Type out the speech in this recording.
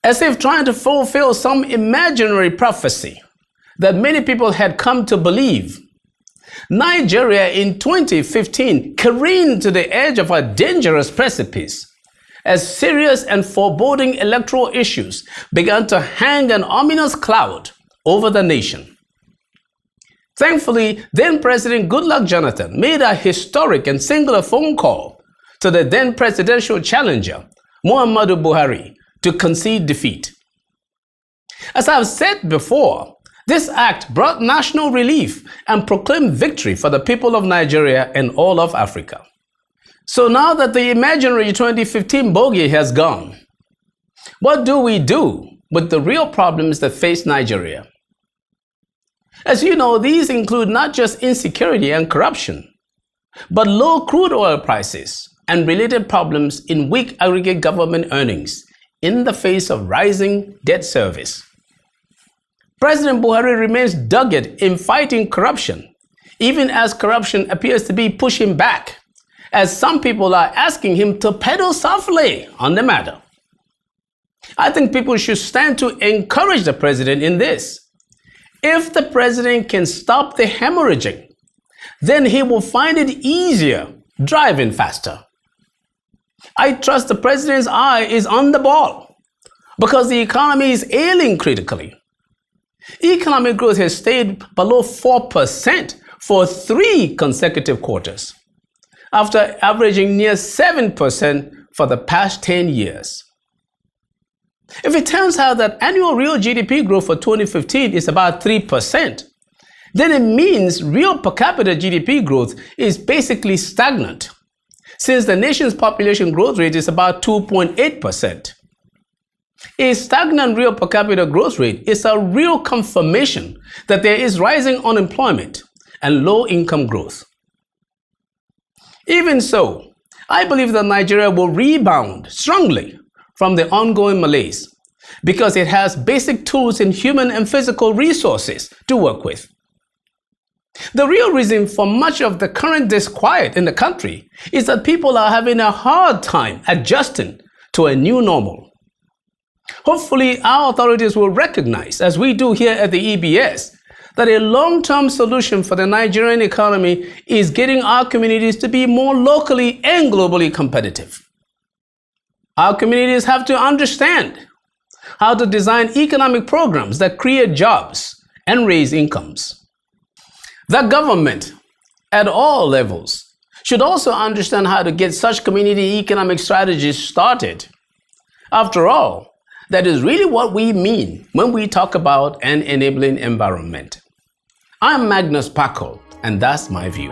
as if trying to fulfill some imaginary prophecy that many people had come to believe. Nigeria in 2015 careened to the edge of a dangerous precipice as serious and foreboding electoral issues began to hang an ominous cloud over the nation. Thankfully, then President Goodluck Jonathan made a historic and singular phone call to the then presidential challenger, Muhammadu Buhari, to concede defeat. As I've said before, this act brought national relief and proclaimed victory for the people of Nigeria and all of Africa. So now that the imaginary 2015 bogey has gone, what do we do with the real problems that face Nigeria? As you know, these include not just insecurity and corruption, but low crude oil prices and related problems in weak aggregate government earnings in the face of rising debt service. President Buhari remains dogged in fighting corruption, even as corruption appears to be pushing back, as some people are asking him to pedal softly on the matter. I think people should stand to encourage the president in this. If the president can stop the hemorrhaging, then he will find it easier driving faster. I trust the president's eye is on the ball because the economy is ailing critically. Economic growth has stayed below 4% for 3 consecutive quarters, after averaging near 7% for the past 10 years. If it turns out that annual real GDP growth for 2015 is about 3%, then it means real per capita GDP growth is basically stagnant, since the nation's population growth rate is about 2.8%. A stagnant real per capita growth rate is a real confirmation that there is rising unemployment and low income growth. Even so, I believe that Nigeria will rebound strongly from the ongoing malaise because it has basic tools in human and physical resources to work with. The real reason for much of the current disquiet in the country is that people are having a hard time adjusting to a new normal. Hopefully, our authorities will recognize, as we do here at the EBS, that a long-term solution for the Nigerian economy is getting our communities to be more locally and globally competitive. Our communities have to understand how to design economic programs that create jobs and raise incomes. The government, at all levels, should also understand how to get such community economic strategies started. After all, that is really what we mean when we talk about an enabling environment. I'm Magnus Kpakol, and that's my view.